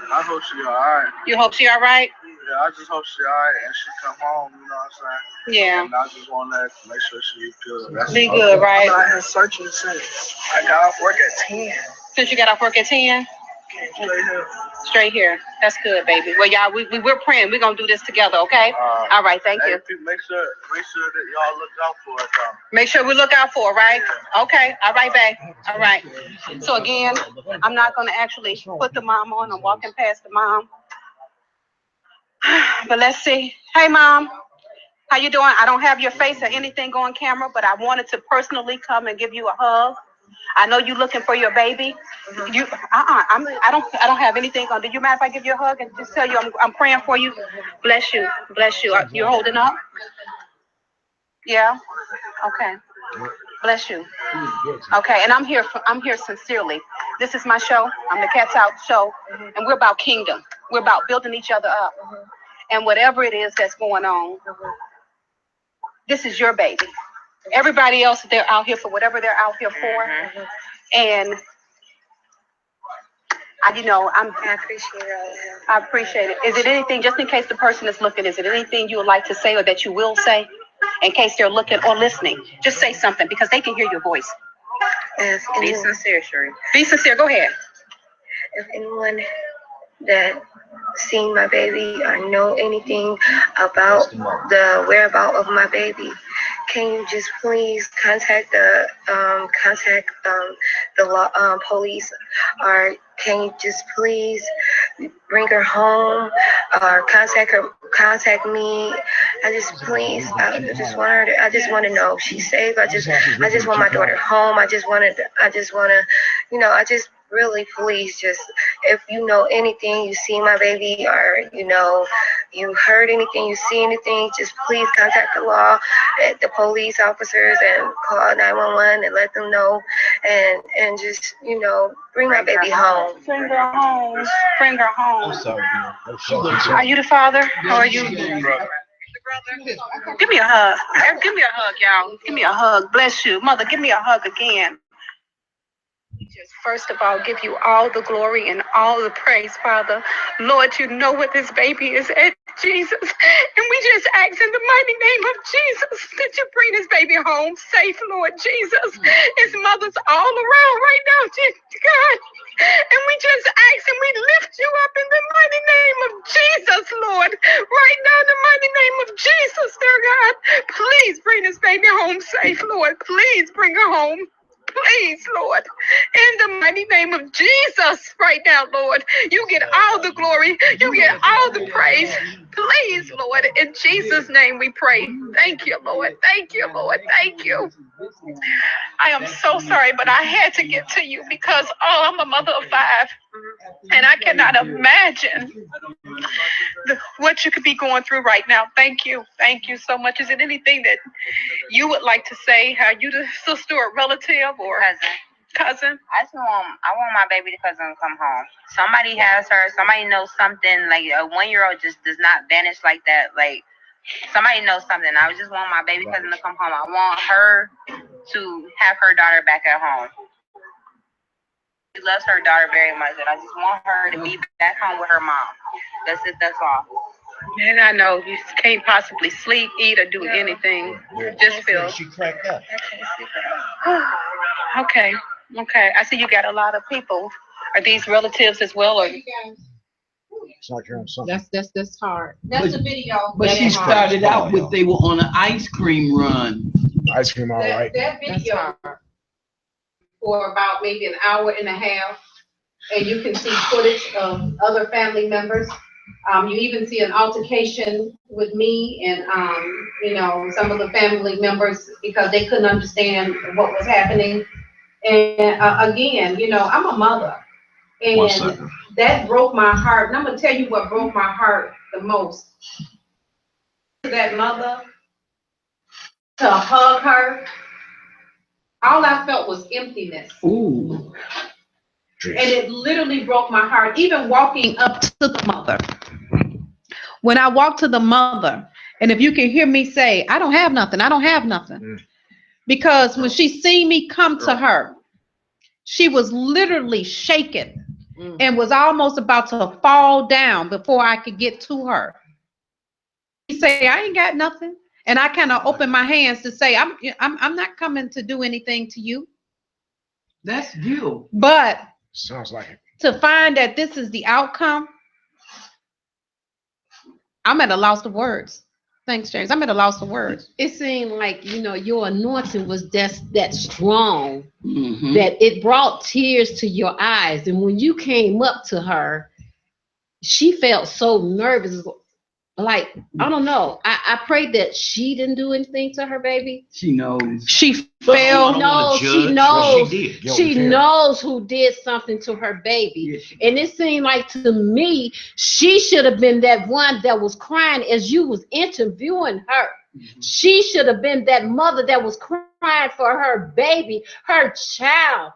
I hope she all right. You hope she all right? Yeah, I just hope she all right and she come home, you know what I'm saying? Yeah. And I just want to make sure she good. Be good, right? I'm out here searching since I got off work at 10. Since you got off work at 10? Straight here. Straight here. That's good, baby. Well, y'all, we're praying. We're going to do this together, okay? All right, thank you. Make sure that y'all look out for it. Make sure we look out for it, right? Okay. All right, babe. All right. So, again, I'm not going to actually put the mom on. I'm walking past the mom. But let's see. Hey, Mom. How you doing? I don't have your face or anything on camera, but I wanted to personally come and give you a hug. I know you're looking for your baby. I don't have anything on. Do you mind if I give you a hug and just tell you I'm praying for you? Bless you. Bless you. You're holding up? Yeah. Okay. Bless you. Okay, and I'm here sincerely. This is my show. I'm the Cats Out Show, and we're about kingdom. We're about building each other up. And whatever it is that's going on, this is your baby. Everybody else, they're out here for whatever they're out here for. And I appreciate it. Is it anything, just in case the person is looking, is it anything you would like to say or that you will say in case they're looking or listening? Just say something because they can hear your voice. Be sincere, Sheree. Be sincere. Go ahead. If anyone that seen my baby or know anything about the whereabouts of my baby, can you just please contact the police, or can you just please bring her home or contact me? I just want to know if she's safe. I just want my daughter home. I just really, please, just if you know anything, you see my baby, or you heard anything, you see anything, just please contact the law, the police officers, and call 911 and let them know, and just bring my baby home. Bring her home. Bring her home. I'm sorry, Are you the father, or are you? Give me a hug. Give me a hug, y'all. Give me a hug. Bless you, mother. Give me a hug again. Just first of all, give you all the glory and all the praise, Father. Lord, you know what this baby is at, Jesus. And we just ask in the mighty name of Jesus that you bring this baby home safe, Lord Jesus. His mother's all around right now, God. And we just ask and we lift you up in the mighty name of Jesus, Lord. Right now in the mighty name of Jesus, dear God. Please bring this baby home safe, Lord. Please bring her home. Please, Lord, in the mighty name of Jesus, right now, Lord, you get all the glory, you get all the praise. Please, Lord, in Jesus' name we pray. Thank you, Lord. Thank you, Lord. Thank you. I am so sorry, but I had to get to you because, I'm a mother of 5, and I cannot imagine what you could be going through right now. Thank you. Thank you so much. Is it anything that you would like to say? Are you the sister or relative or cousin? I want my baby cousin to come home. Somebody has her. Somebody knows something. Like a 1-year-old just does not vanish like that. Like somebody knows something. I just want my baby cousin to come home. I want her to have her daughter back at home. She loves her daughter very much, and I just want her to be back home with her mom. That's it. That's all. And I know you can't possibly sleep, eat, or do anything. Just feel. She cracked up. Okay. I see you got a lot of people. Are these relatives as well, or? That's hard. That's the video. But she started out with they were on an ice cream run. Ice cream, all right. That video for about maybe an hour and a half, and you can see footage of other family members. You even see an altercation with me and some of the family members because they couldn't understand what was happening. And again, I'm a mother, and that broke my heart. And I'm gonna tell you what broke my heart the most. That mother, to hug her, all I felt was emptiness. Ooh. And it literally broke my heart. Even walking up to the mother. When I walked to the mother, and if you can hear me say, I don't have nothing. Because when she seen me come to her, she was literally shaken and was almost about to fall down before I could get to her. She say, I ain't got nothing. And I kind of opened my hands to say, I'm not coming to do anything to you. That's you. But sounds like it. To find that this is the outcome, I'm at a loss of words. Thanks, James. I'm at a loss of words. It seemed like, your anointing was that strong that it brought tears to your eyes. And when you came up to her, she felt so nervous. Like, I don't know. I prayed that she didn't do anything to her baby. She knows. She failed. No, she knows. She knows who did something to her baby. Yes. And it seemed like to me, she should have been that one that was crying as you was interviewing her. She should have been that mother that was crying for her baby, her child.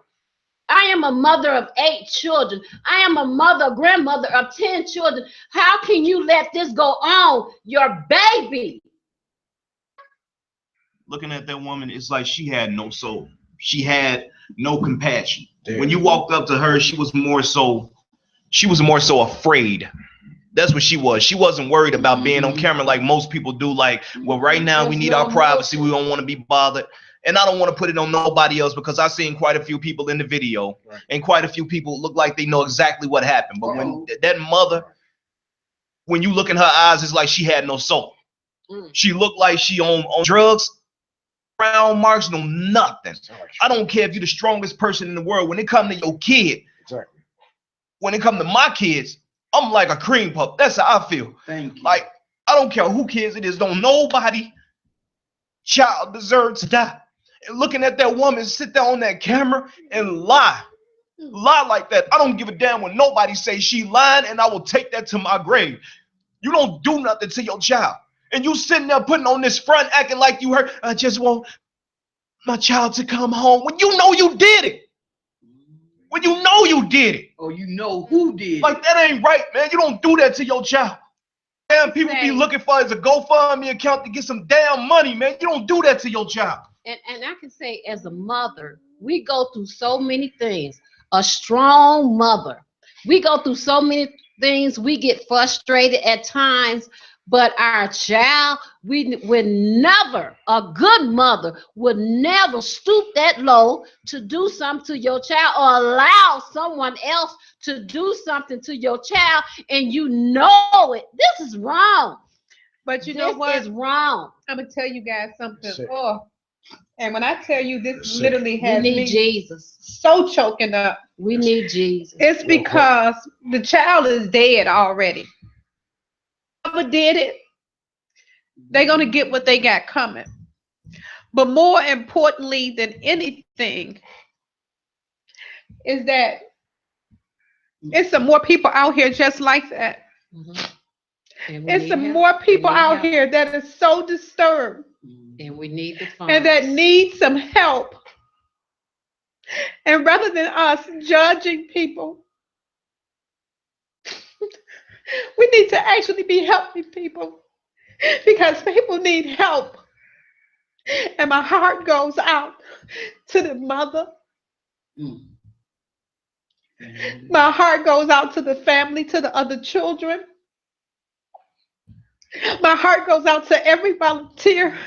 I am a mother of 8 children. I am a grandmother of 10 children. How can you let this go on? Your baby. Looking at that woman, it's like she had no soul. She had no compassion. Damn. When you walked up to her, she was more so afraid. That's what she was. She wasn't worried about being on camera like most people do. Like, well, right now we need our privacy. We don't want to be bothered. And I don't want to put it on nobody else because I've seen quite a few people in the video and quite a few people look like they know exactly what happened. But when that mother, when you look in her eyes, it's like she had no soul. She looked like she on drugs, round marks, no nothing. I don't care if you're the strongest person in the world. When it comes to your kid, when it comes to my kids, I'm like a cream puff. That's how I feel. Thank you. Like, I don't care who kids it is. Don't nobody child deserve to die. And looking at that woman sit there on that camera and lie lie like that. I don't give a damn when nobody say she lying, and I will take that to my grave. You don't do nothing to your child. And you sitting there putting on this front acting like you hurt. I just want my child to come home when you know you did it. When you know you did it. Or you know who did like, that ain't right, man. You don't do that to your child. Damn, people be looking for as a GoFundMe account to get some damn money, man. You don't do that to your child. And I can say, as a mother, we go through so many things. A strong mother. We go through so many things. We get frustrated at times. But our child, we would never, a good mother would never stoop that low to do something to your child or allow someone else to do something to your child, and you know it. This is wrong. But you know what? This is wrong. I'm going to tell you guys something. Oh, and when I tell you this literally We has need me Jesus. so choking up. We need Jesus. It's because the child is dead already. Whoever did it, they're going to get what they got coming. But more importantly than anything is that it's some more people out here just like that. It's some more people out here that are so disturbed. And we need the funds. And that need some help. And rather than us judging people, we need to actually be helping people. Because people need help. And my heart goes out to the mother. My heart goes out to the family, to the other children. My heart goes out to every volunteer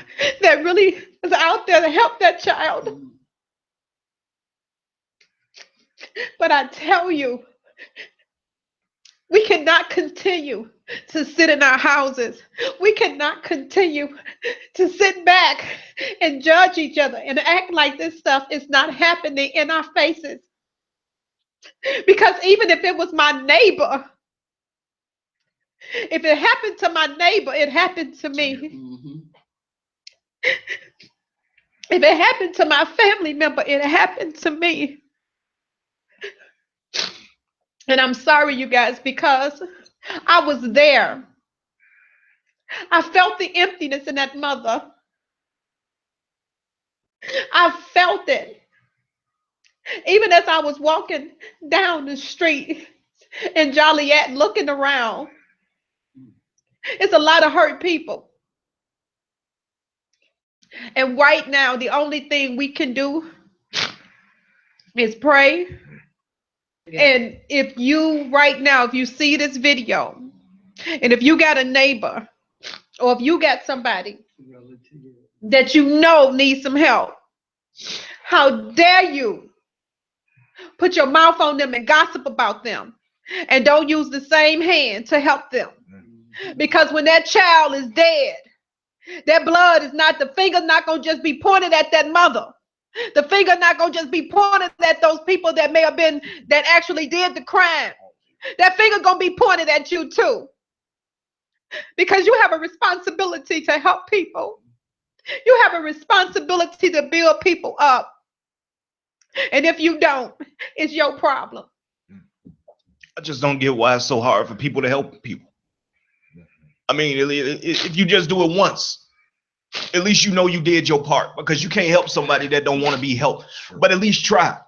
that really is out there to help that child. But I tell you, we cannot continue to sit in our houses. We cannot continue to sit back and judge each other and act like this stuff is not happening in our faces. Because even if it was my neighbor, if it happened to my neighbor, it happened to me. If it happened to my family member, it happened to me. And I'm sorry, you guys, because I was there. I felt the emptiness in that mother. I felt it. Even as I was walking down the street in Joliet looking around, it's a lot of hurt people. And right now, the only thing we can do is pray. And if you right now, if you see this video, and if you got a neighbor, or if you got somebody that you know needs some help, how dare you put your mouth on them and gossip about them and don't use the same hand to help them? Because when that child is dead, that blood is not, the finger's not going to just be pointed at that mother. The finger not going to just be pointed at those people that may have been, that actually did the crime. That finger going to be pointed at you too. Because you have a responsibility to help people. You have a responsibility to build people up. And if you don't, it's your problem. I just don't get why it's so hard for people to help people. I mean, if you just do it once, at least you know you did your part, because you can't help somebody that don't want to be helped. But at least try.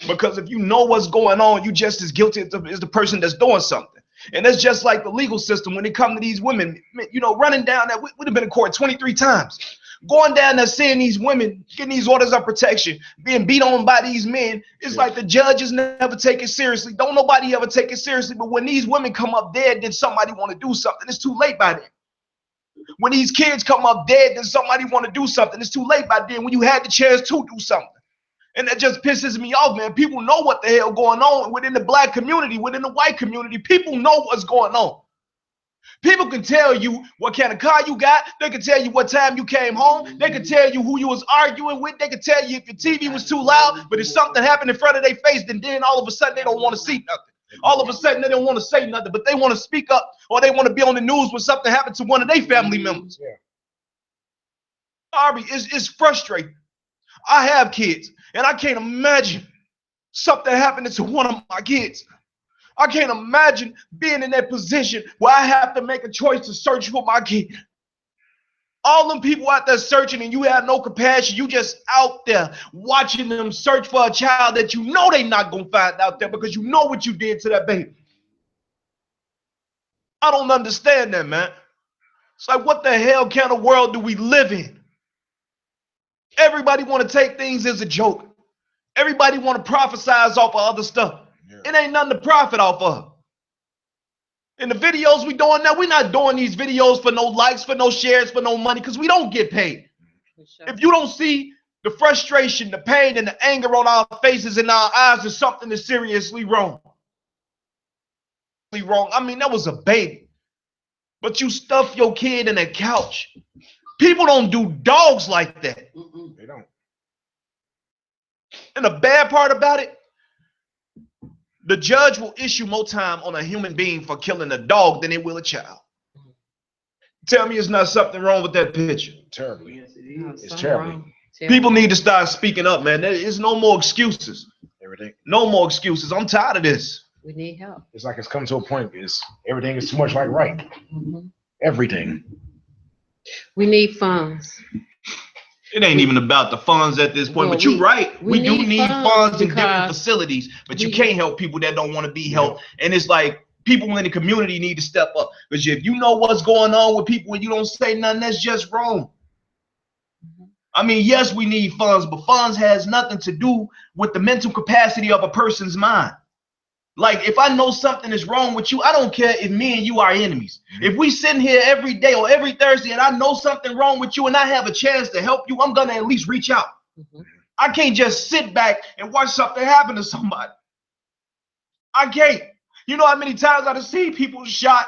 Because if you know what's going on, you just as guilty as the person that's doing something. And that's just like the legal system when it comes to these women, you know, running down that, we'd have been in court 23 times. Going down there seeing these women, getting these orders of protection, being beat on by these men. It's like the judges never take it seriously. Don't nobody ever take it seriously. But when these women come up dead, then somebody want to do something. It's too late by then. When these kids come up dead, then somebody want to do something. It's too late by then when you had the chance to do something. And that just pisses me off, man. People know what the hell going on within the black community, within the white community. People know what's going on. People can tell you what kind of car you got. They can tell you what time you came home. They can tell you who you was arguing with. They can tell you if your TV was too loud. But if something happened in front of their face, then all of a sudden they don't want to see nothing. All of a sudden they don't want to say nothing, but they want to speak up, or they want to be on the news when something happened to one of their family members. Sorry, it's frustrating. I have kids, and I can't imagine something happened to one of my kids. I can't imagine being in that position where I have to make a choice to search for my kid. All them people out there searching and you have no compassion. You just out there watching them search for a child that you know they not going to find out there because you know what you did to that baby. I don't understand that, man. It's like, what the hell kind of world do we live in? Everybody want to take things as a joke. Everybody want to prophesize off of other stuff. Yeah. It ain't nothing to profit off of. In the videos we doing now, we're not doing these videos for no likes, for no shares, for no money, because we don't get paid. Sure. If you don't see the frustration, the pain, and the anger on our faces and our eyes, there's something that's seriously wrong. I mean, that was a baby. But you stuff your kid in a couch. People don't do dogs like that. They don't. And the bad part about it, the judge will issue more time on a human being for killing a dog than it will a child. Tell me it's not something wrong with that picture. Terribly. Yes, it is. It's terribly. People need to start speaking up, man. There is no more excuses. Everything. No more excuses. I'm tired of this. We need help. It's like it's come to a point. Everything is too much like right. Mm-hmm. Everything. We need funds. It ain't even about the funds at this point, but you're right. We do need funds in different facilities, but you can't help people that don't want to be helped. And it's like people in the community need to step up. Because if you know what's going on with people and you don't say nothing, that's just wrong. I mean, yes, we need funds, but funds has nothing to do with the mental capacity of a person's mind. Like, if I know something is wrong with you, I don't care if me and you are enemies. If we sitting here every day or every Thursday and I know something wrong with you and I have a chance to help you, I'm going to at least reach out. I can't just sit back and watch something happen to somebody. I can't. You know how many times I've seen people shot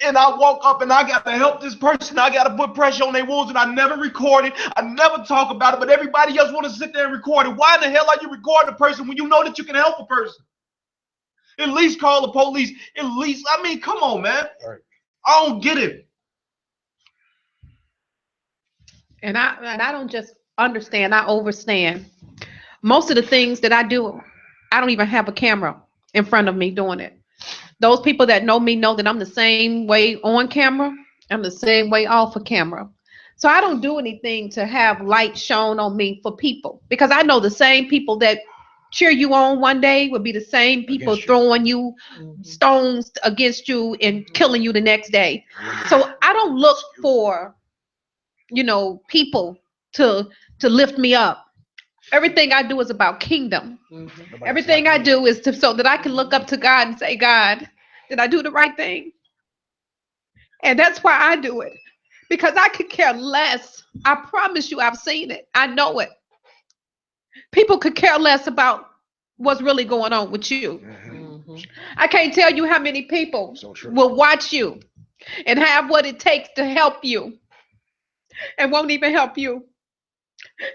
and I walk up and I got to help this person. I got to put pressure on their wounds and I never record it. I never talk about it, but everybody else want to sit there and record it. Why in the hell are you recording a person when you know that you can help a person? At least call the police. At least, I mean, come on, man. Right. I don't get it. And I don't just understand, I overstand. Most of the things that I do, I don't even have a camera in front of me doing it. Those people that know me know that I'm the same way on camera. I'm the same way off of camera. So I don't do anything to have light shown on me for people, because I know the same people that cheer you on one day will be the same people throwing you stones against you and killing you the next day. So I don't look for, people to lift me up. Everything I do is about kingdom. Everything I do is so that I can look up to God and say, God, did I do the right thing? And that's why I do it, because I could care less. I promise you, I've seen it. I know it. People could care less about what's really going on with you. I can't tell you how many people will watch you and have what it takes to help you and won't even help you.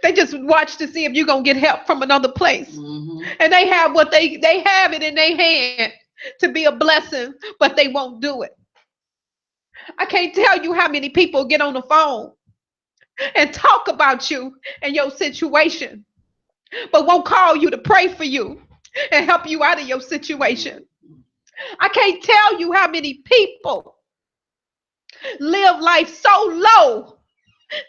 They just watch to see if you're going to get help from another place. And they have what they have it in their hand to be a blessing, but they won't do it. I can't tell you how many people get on the phone and talk about you and your situation, but won't call you to pray for you and help you out of your situation. I can't tell you how many people live life so low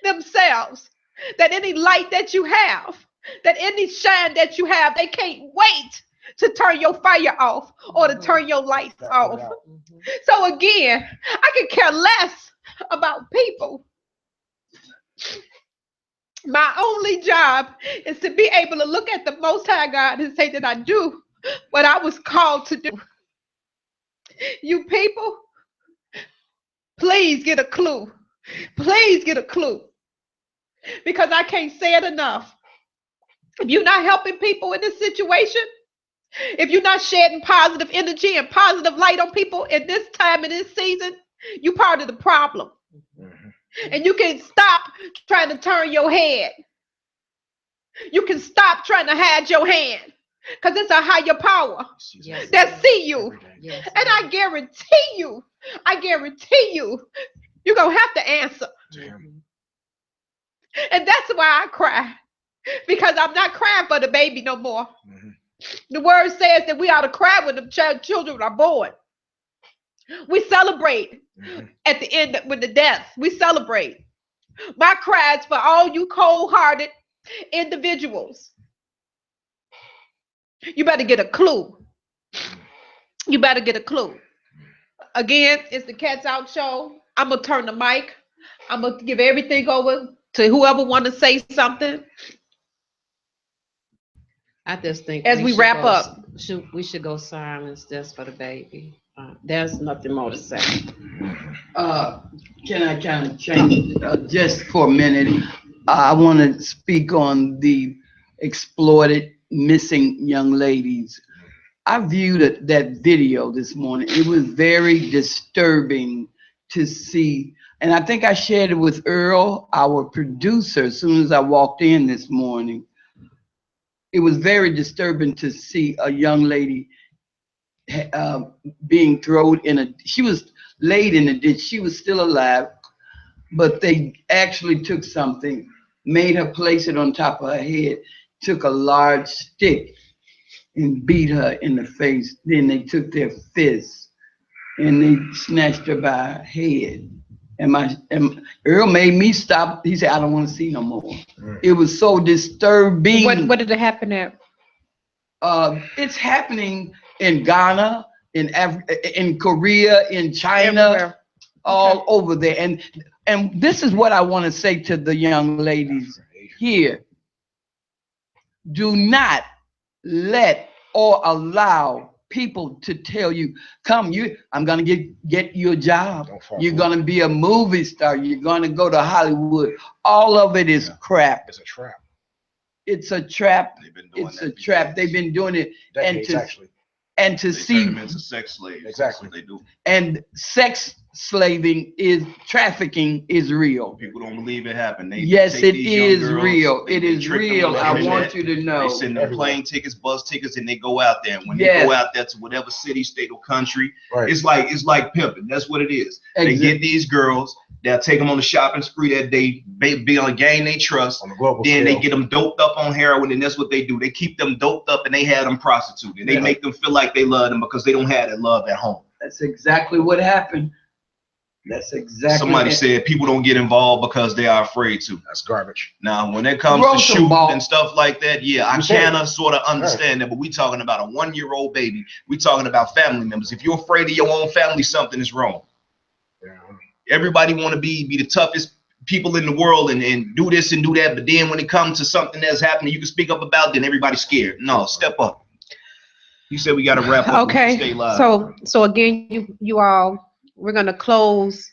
themselves that any light that you have, that any shine that you have, they can't wait to turn your fire off or to turn your lights off. So again, I could care less about people. My only job is to be able to look at the Most High God and say that I do what I was called to do. You people, please get a clue. Please get a clue. Because I can't say it enough. If you're not helping people in this situation, if you're not shedding positive energy and positive light on people in this time, in this season, you're part of the problem. And you can stop trying to turn your head. You can stop trying to hide your hand, because it's a higher power that see you. And I guarantee you, you're going to have to answer. And that's why I cry, because I'm not crying for the baby no more. The word says that we ought to cry when the children are born. We celebrate at the end with the death. We celebrate. My cry is for all you cold-hearted individuals. You better get a clue. You better get a clue. Again, it's the Cats Out Show. I'm going to turn the mic. I'm going to give everything over to whoever want to say something. I just think as we wrap up, we should go silence just for the baby. There's nothing more to say. Can I kind of change just for a minute? I want to speak on the exploited missing young ladies. I viewed that video this morning. It was very disturbing to see. And I think I shared it with Earl, our producer, as soon as I walked in this morning. It was very disturbing to see a young lady being thrown she was laid in a ditch. She was still alive, but they actually took something, made her place it on top of her head, took a large stick and beat her in the face. Then they took their fists and they snatched her by her head. And Earl made me stop. He said, I don't want to see no more. It was so disturbing. What did it happen at? It's happening in Ghana, in Korea, in China, everywhere. All over there. And this is what I want to say to the young ladies here. Do not let or allow people to tell you, I'm gonna get you a job. You're gonna be a movie star. You're gonna go to Hollywood. All of it is crap. It's a trap. It's a trap. It's a trap. They've been doing it. And to see them into sex slaves. Exactly. That's what they do. And sex trafficking is real. People don't believe it happened. Yes, it is real. It is real. I want you to know. They send them plane tickets, bus tickets, and they go out there. And when they go out there to whatever city, state, or country, it's like pimping. That's what it is. Exactly. They get these girls. They'll take them on the shopping spree that day, be on a gain they trust. On the global scale. They get them doped up on heroin, and that's what they do. They keep them doped up, and they have them prostituted. They make them feel like they love them because they don't have that love at home. That's exactly what happened. That's exactly. Somebody said people don't get involved because they are afraid to. That's garbage. Now, when it comes to shooting and stuff like that, I kind of sort of understand that. But we talking about a 1-year-old baby. We talking about family members. If you're afraid of your own family, something is wrong. Yeah. Everybody want to be the toughest people in the world and do this and do that. But then when it comes to something that's happening, you can speak up about, then everybody's scared. No, step up. You said we got to wrap up. Okay. Stay live. So again, you all, we're going to close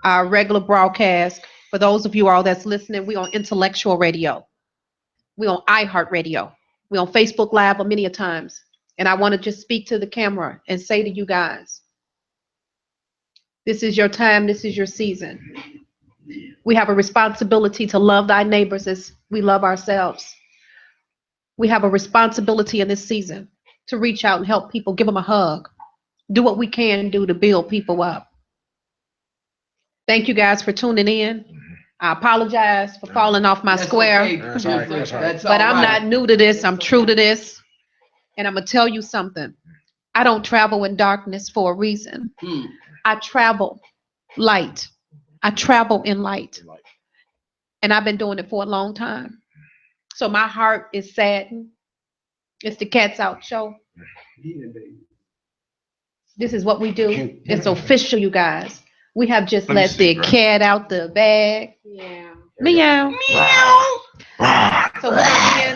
our regular broadcast. For those of you all that's listening, we're on Intellectual Radio. We're on iHeartRadio. We're on Facebook Live many a times. And I want to just speak to the camera and say to you guys, this is your time. This is your season. We have a responsibility to love thy neighbors as we love ourselves. We have a responsibility in this season to reach out and help people, give them a hug, do what we can do to build people up. Thank you guys for tuning in. I apologize for falling off my square. Okay. But I'm not new to this. I'm true to this. And I'm going to tell you something. I don't travel in darkness for a reason. I travel light. I travel in light. And I've been doing it for a long time. So my heart is saddened. It's the Cats Out Show. This is what we do. It's official, you guys. We have just let the cat out the bag. Yeah. Meow. Meow. So we're going to end